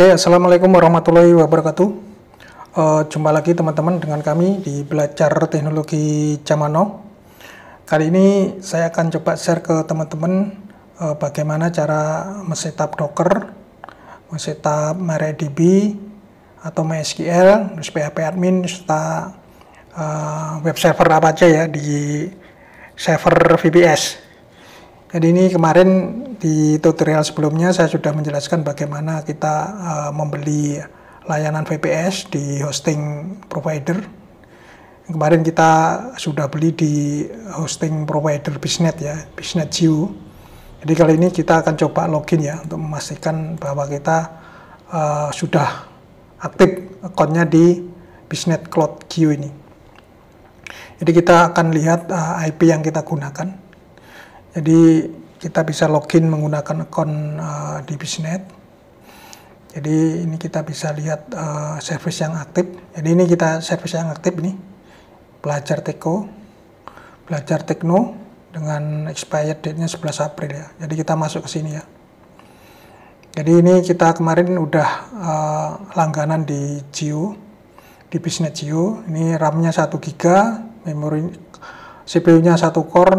Oke, Assalamualaikum warahmatullahi wabarakatuh. Jumpa lagi teman-teman dengan kami di Belajar Teknologi Zaman Now. Kali ini saya akan coba share ke teman-teman bagaimana cara men-setup Docker, men-setup MariaDB atau MySQL, terus PHP admin, serta web server apa aja ya di server VPS. Jadi ini kemarin di tutorial sebelumnya saya sudah menjelaskan bagaimana kita membeli layanan VPS di hosting provider. Kemarin kita sudah beli di hosting provider Biznet ya, Biznet.geo. Jadi kali ini kita akan coba login ya untuk memastikan bahwa kita sudah aktif akunnya di Biznet Cloud.geo ini. Jadi kita akan lihat IP yang kita gunakan. Jadi kita bisa login menggunakan akun di Biznet. Jadi ini kita bisa lihat service yang aktif. Jadi ini kita service yang aktif ini. Belajar Tekno dengan expired date-nya 11 April ya. Jadi kita masuk ke sini ya. Jadi ini kita kemarin udah langganan di Geo, di Biznet.geo. Ini RAM-nya 1 GB, memori CPU-nya 1 core,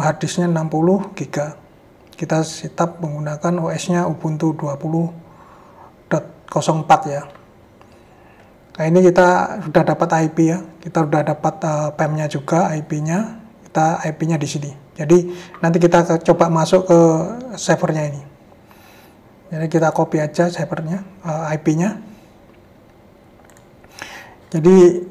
harddisknya 60 GB. Kita setup menggunakan OS-nya Ubuntu 20.04 ya. Nah ini kita sudah dapat IP ya, kita sudah dapat PEM-nya juga, IP-nya, kita IP-nya di sini. Jadi nanti kita coba masuk ke servernya ini. Jadi kita copy aja servernya, IP-nya. Jadi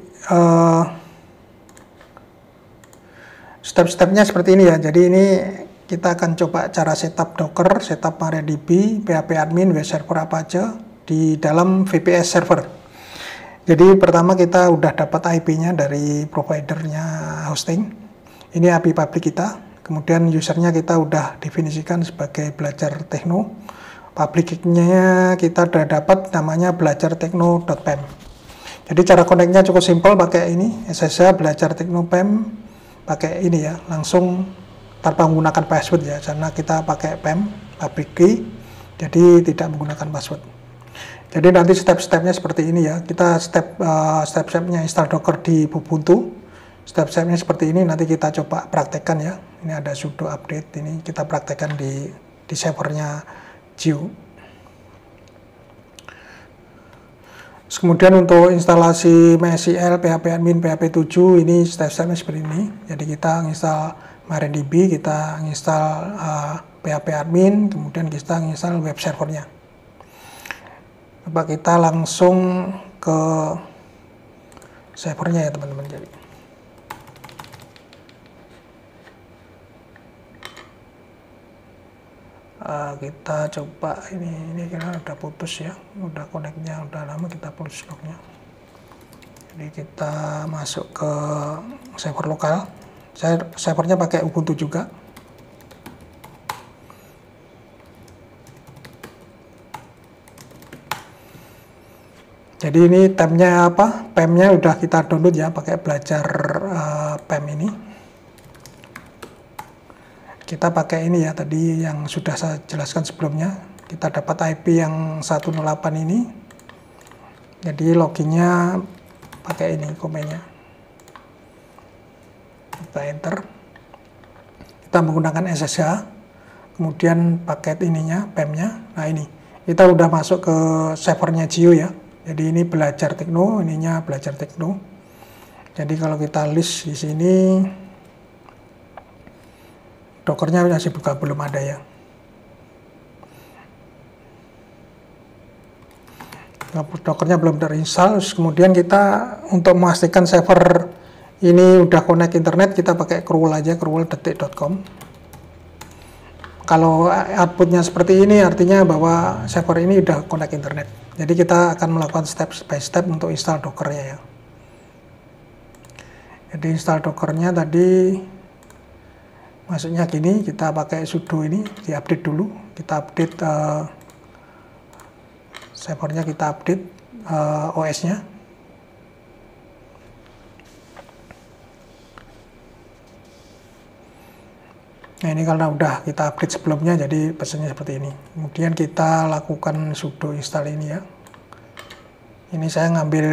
step-stepnya seperti ini ya. Jadi ini kita akan coba cara setup Docker, setup MariaDB, PHP admin, web server apa aja di dalam VPS server. Jadi pertama kita udah dapat IP-nya dari providernya hosting. Ini IP public kita. Kemudian usernya kita udah definisikan sebagai Belajar Tekno. Public-nya kita udah dapat namanya belajartekno.pem. Jadi cara connect-nya cukup simpel pakai ini SSH Belajar Tekno PEM. Pakai ini ya, langsung tanpa menggunakan password ya, karena kita pakai PEM public key, jadi tidak menggunakan password. Jadi nanti step-stepnya seperti ini ya. Kita step-stepnya install Docker di Ubuntu. Step-stepnya seperti ini, nanti kita coba praktekkan ya. Ini ada sudo update, ini kita praktekkan di servernya Geo. Kemudian untuk instalasi MySQL, PHP admin, PHP 7 ini step-stepnya seperti ini. Jadi kita install MariaDB, kita install PHP admin, kemudian kita install web servernya. Coba kita langsung ke servernya ya teman-teman. Jadi kita coba ini kan udah putus ya, udah connect-nya udah lama, kita putus lognya. Jadi kita masuk ke server lokal. Servernya pakai Ubuntu juga. Jadi ini tab-nya apa? PEM-nya udah kita download ya, pakai Belajar PEM ini. Kita pakai ini ya, tadi yang sudah saya jelaskan sebelumnya. Kita dapat IP yang 108 ini. Jadi loginnya pakai ini komennya. Kita enter. Kita menggunakan SSH. Kemudian paket ininya, PEM-nya. Nah ini, kita udah masuk ke servernya Geo ya. Jadi ini Belajar Tekno, ininya Belajar Tekno. Jadi kalau kita list di sini, Dockernya masih buka, belum ada ya. Dockernya belum terinstall. Kemudian kita untuk memastikan server ini udah connect internet, kita pakai curl aja, curl.detik.com. Kalau outputnya seperti ini artinya bahwa server ini udah connect internet. Jadi kita akan melakukan step by step untuk install Dockernya ya. Jadi install Dockernya tadi maksudnya gini, kita pakai sudo ini, diupdate dulu, kita update servernya, kita update OS-nya. Nah ini karena udah kita update sebelumnya, jadi pesannya seperti ini. Kemudian kita lakukan sudo install ini ya. Ini saya ngambil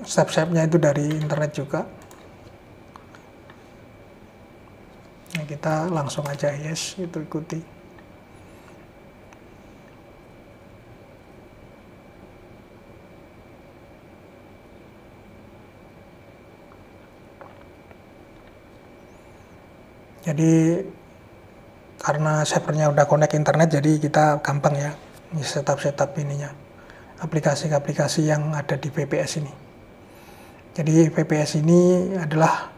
step-stepnya itu dari internet juga. Nah kita langsung aja yes, itu ikuti. Jadi karena servernya udah connect internet, jadi kita gampang ya setup ininya, aplikasi-aplikasi yang ada di VPS ini. Jadi VPS ini adalah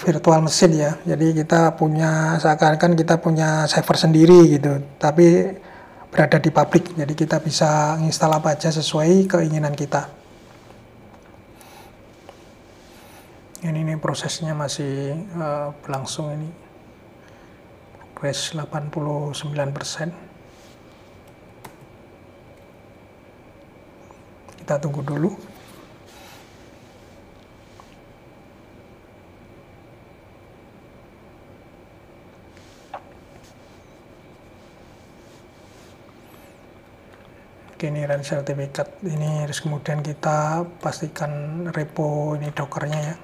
virtual mesin ya, jadi kita punya, seakan-akan kita punya server sendiri gitu, tapi berada di publik, jadi kita bisa install apa aja sesuai keinginan kita. Ini prosesnya masih berlangsung, ini progres 89%. Kita tunggu dulu. Oke, ini run sertifikat ini, terus kemudian kita pastikan repo ini dockernya ya.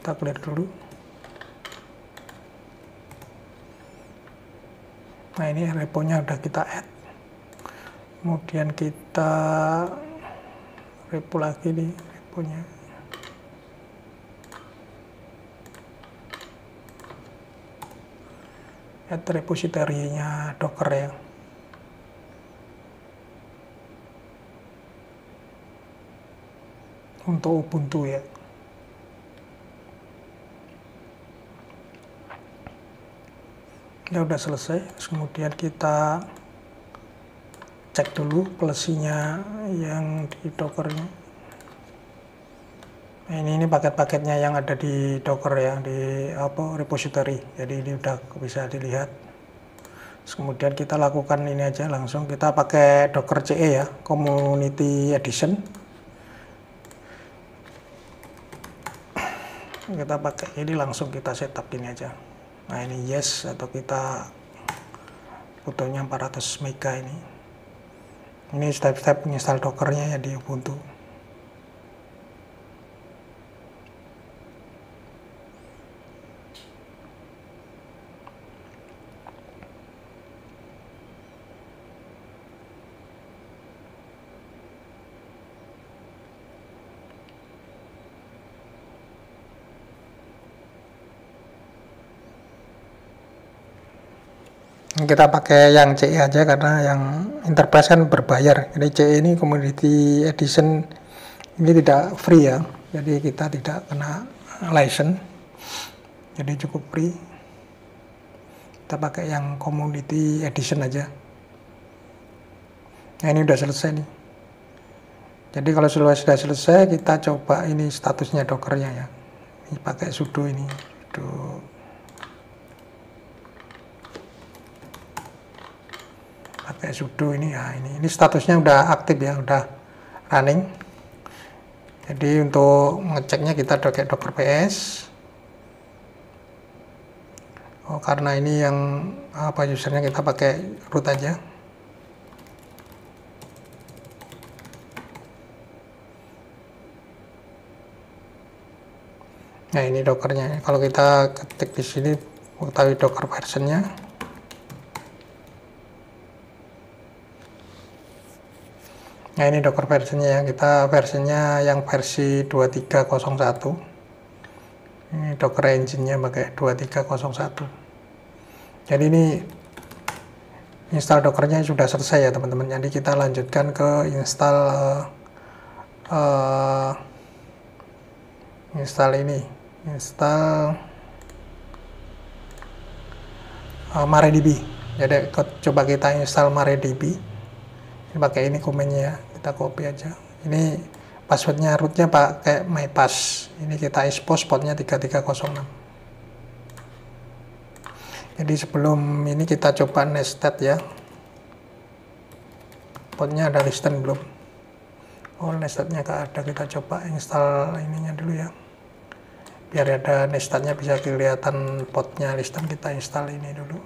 Kita clear dulu. Nah ini reponya udah kita add. Kemudian kita repo lagi nih reponya. Add repository-nya Docker ya. Untuk Ubuntu ya. Ya udah selesai. Terus kemudian kita cek dulu plusnya yang di Dockernya. Nah, ini paket-paketnya yang ada di Docker ya, di repository. Jadi ini udah bisa dilihat. Terus kemudian kita lakukan ini aja langsung, kita pakai Docker CE ya, Community Edition. Kita pakai ini langsung, kita setup ini aja. Nah ini yes, atau kita fotonya 400 MB ini. Ini step-step install Dockernya ya di Ubuntu. Kita pakai yang CE aja karena yang Enterprise kan berbayar. Jadi CE ini Community Edition ini tidak free ya, jadi kita tidak kena license, jadi cukup free. Kita pakai yang Community Edition aja. Nah ini udah selesai nih. Jadi kalau sudah selesai, kita coba ini statusnya Dockernya ya. Ini pakai sudo ini, sudo. Pakai sudo ini ya, ini statusnya udah aktif ya, udah running. Jadi untuk ngeceknya kita pakai Docker PS. Oh karena ini yang usernya, kita pakai root aja. Nah ini Dockernya. Kalau kita ketik di sini mengetahui Docker versionnya. Nah ini Docker versionnya ya, kita versinya yang versi 2301. Ini Docker engine-nya pakai 2301. Jadi ini install Dockernya sudah selesai ya teman-teman. Jadi kita lanjutkan ke install MariaDB. Jadi coba kita install MariaDB. Ini pakai ini komennya ya, kita copy aja. Ini passwordnya rootnya pakai mypass. Ini kita expose portnya 3306. Jadi sebelum ini kita coba nested ya. Portnya ada listen belum? Oh nestednya nggak ada, kita coba install ininya dulu ya. Biar ada listannya bisa kelihatan potnya, listan kita install ini dulu.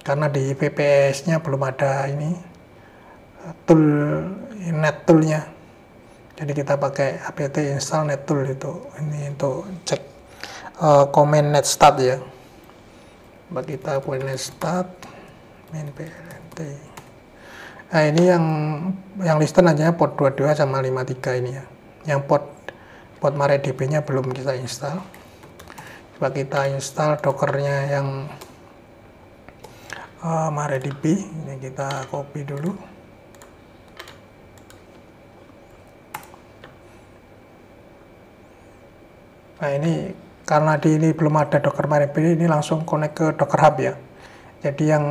Karena di VPS-nya belum ada ini tool net toolnya. Jadi kita pakai apt install net tool itu. Ini untuk cek command net start ya. Coba kita buat net start min plt. Nah ini yang listen aja port 22 sama 53 ini ya. Yang port MariaDB-nya belum kita install. Coba kita install dockernya yang MariaDB. Ini kita copy dulu. Nah ini karena di ini belum ada Docker MariaDB, ini langsung connect ke Docker Hub ya. Jadi yang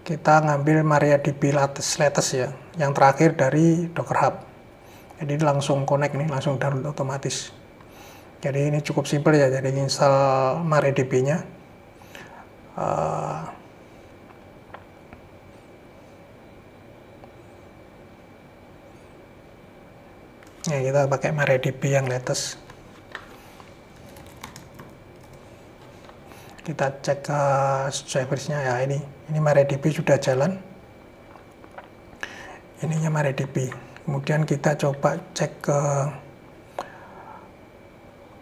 kita ngambil MariaDB latest ya, yang terakhir dari Docker Hub. Jadi langsung connect nih, langsung download otomatis. Jadi ini cukup simpel ya, jadi install MariaDB-nya. Ya kita pakai MariaDB yang latest. Kita cek ke drivers-nya ya, ini MariaDB sudah jalan. Ininya MariaDB. Kemudian kita coba cek ke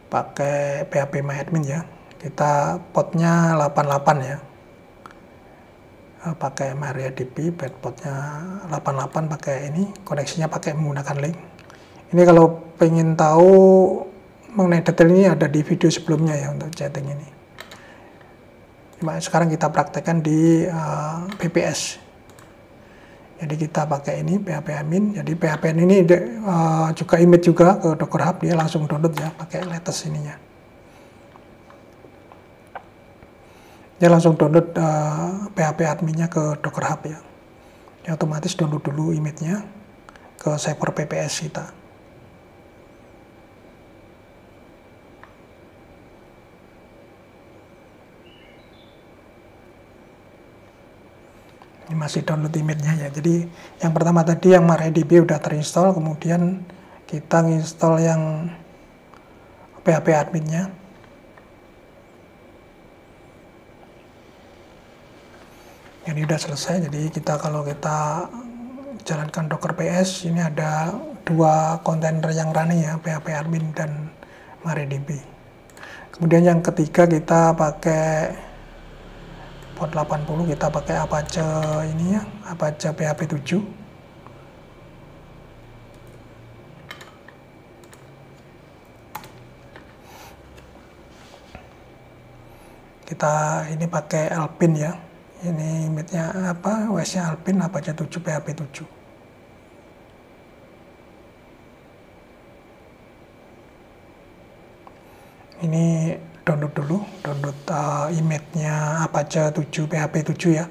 pakai PHP MyAdmin ya. Kita portnya 88 ya. Pakai MariaDB, portnya 88 pakai ini, koneksinya pakai menggunakan link. Ini kalau pengen tahu mengenai detail ini ada di video sebelumnya ya untuk chatting ini. Cuma sekarang kita praktekkan di VPS. Jadi kita pakai ini PHP admin. Jadi PHP ini juga image juga ke Docker Hub, dia langsung download ya pakai latest ininya. Dia langsung download PHP adminnya ke Docker Hub ya. Dia otomatis download dulu image-nya ke server VPS kita. Ini masih download image-nya ya. Jadi yang pertama tadi yang MariaDB udah terinstall, kemudian kita install yang PHP admin-nya. Ini udah selesai. Jadi kalau kita jalankan Docker PS, ini ada dua kontainer yang running ya, PHP admin dan MariaDB. Kemudian yang ketiga kita pakai port 80, kita pakai Apache ini ya, Apache PHP 7. Kita ini pakai Alpine ya. Ini image-nya apa? OS-nya Alpine Apache 7 PHP 7. Ini download dulu, download image-nya Apache 7 PHP 7 ya.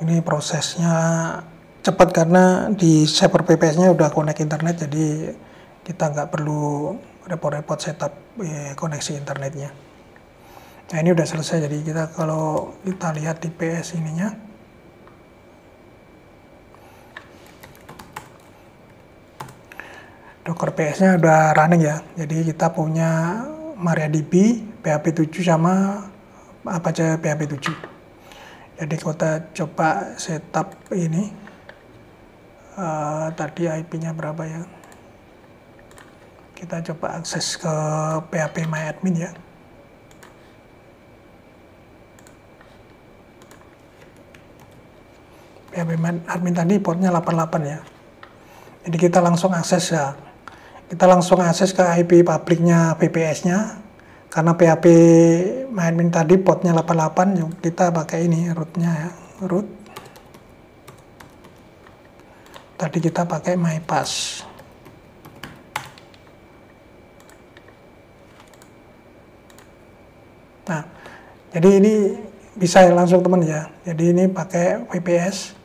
Ini prosesnya cepat karena di server VPS-nya udah connect internet, jadi kita nggak perlu repot-repot setup koneksi internetnya. Nah ini udah selesai, jadi kalau kita lihat di PS ininya, Docker PS-nya udah running ya. Jadi kita punya MariaDB PHP 7 sama Apache PHP 7. Jadi kita coba setup ini. Tadi IP-nya berapa ya? Kita coba akses ke PHP MyAdmin ya. PHP MyAdmin tadi portnya 88 ya. Jadi kita langsung akses ya. Kita langsung akses ke IP publiknya VPS-nya. Karena PHP MyAdmin tadi portnya 88, kita pakai ini root-nya ya. Root. Tadi kita pakai MyPass. Nah, jadi ini bisa langsung teman ya. Jadi ini pakai VPS,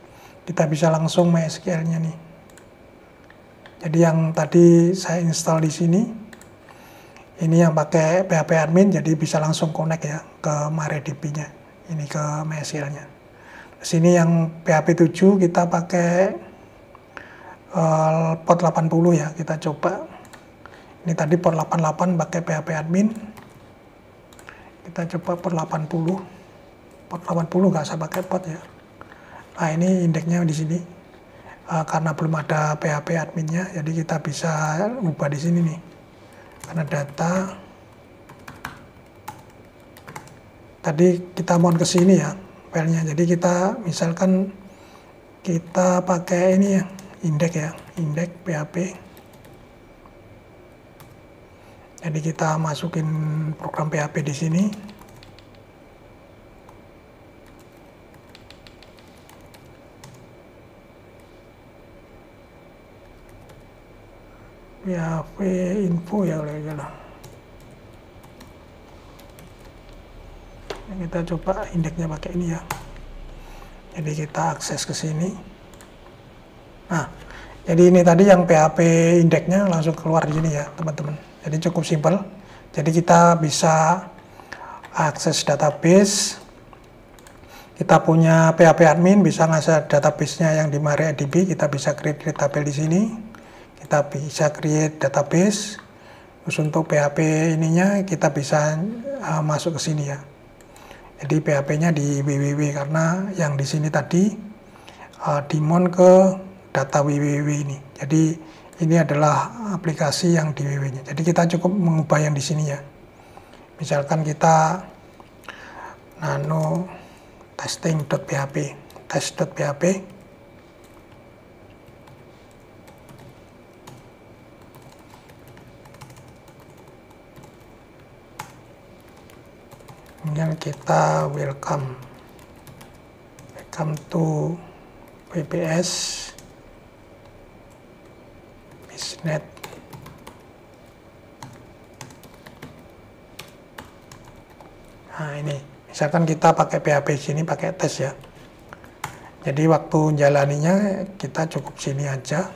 kita bisa langsung MySQL-nya nih. Jadi yang tadi saya install di sini, ini yang pakai PHP admin, jadi bisa langsung connect ya ke MariaDB-nya, ini ke MySQL-nya. Di sini yang PHP 7 kita pakai port 80 ya, kita coba. Ini tadi port 88 pakai PHP admin. Kita coba port 80. Port 80 nggak usah pakai port ya. Nah, ini indeksnya di sini. Karena belum ada PHP adminnya, jadi kita bisa ubah di sini nih. Karena data tadi kita mau ke sini ya filenya. Jadi kita misalkan kita pakai ini ya, indeks ya, indeks PHP. Jadi kita masukin program PHP di sini. PHP info ya kalau kita coba indeksnya pakai ini ya. Jadi kita akses ke sini. Nah, jadi ini tadi yang PHP indeksnya langsung keluar di sini ya, teman-teman. Jadi cukup simpel. Jadi kita bisa akses database. Kita punya PHP admin, bisa ngasih database-nya yang di MariaDB. Kita bisa create tabel di sini. Kita bisa create database. Terus untuk PHP ininya kita bisa masuk ke sini ya. Jadi PHP-nya di www, karena yang di sini tadi dimon ke data www ini. Jadi ini adalah aplikasi yang di www-nya. Jadi kita cukup mengubah yang di sini ya. Misalkan kita nano testing.php, test.php. Kemudian kita welcome to PPS Biznet. Nah, ini misalkan kita pakai PHP sini pakai tes ya. Jadi waktu jalaninya kita cukup sini aja.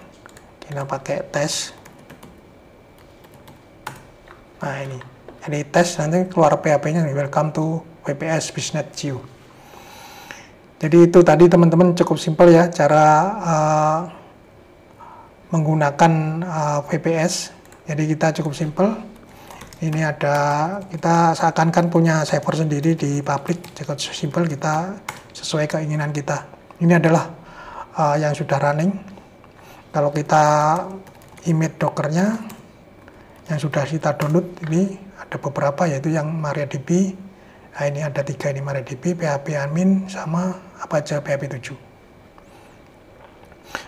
Kita pakai tes. Nah, ini. Jadi tes nanti keluar PHP-nya nih, welcome to PPS Biznet Geo. Jadi itu tadi teman-teman, cukup simpel ya cara menggunakan VPS. Jadi kita cukup simpel. Ini ada, kita seakan-akan punya server sendiri di public, cukup simpel, kita sesuai keinginan kita. Ini adalah yang sudah running. Kalau kita image dockernya yang sudah kita download, ini ada beberapa, yaitu yang MariaDB. Nah, ini ada 3 ini, MariaDB, PHP admin, sama apa aja PHP 7.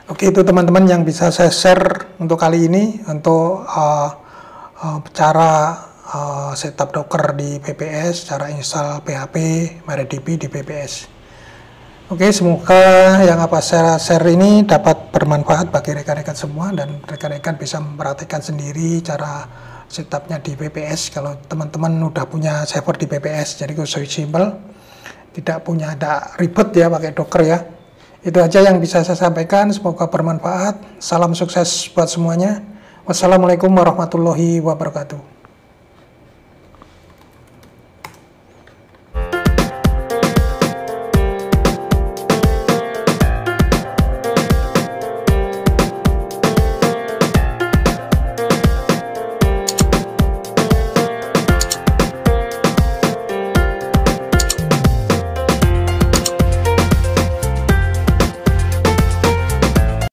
Oke, itu teman-teman yang bisa saya share untuk kali ini, untuk cara setup Docker di PPS, cara install PHP MariaDB di PPS. Oke, semoga yang apa saya share ini dapat bermanfaat bagi rekan-rekan semua, dan rekan-rekan bisa mempraktikkan sendiri cara setupnya di PPS. Kalau teman-teman udah punya server di PPS, jadi so simple, tidak punya ada ribet ya pakai Docker ya. Itu aja yang bisa saya sampaikan, semoga bermanfaat. Salam sukses buat semuanya. Wassalamualaikum warahmatullahi wabarakatuh.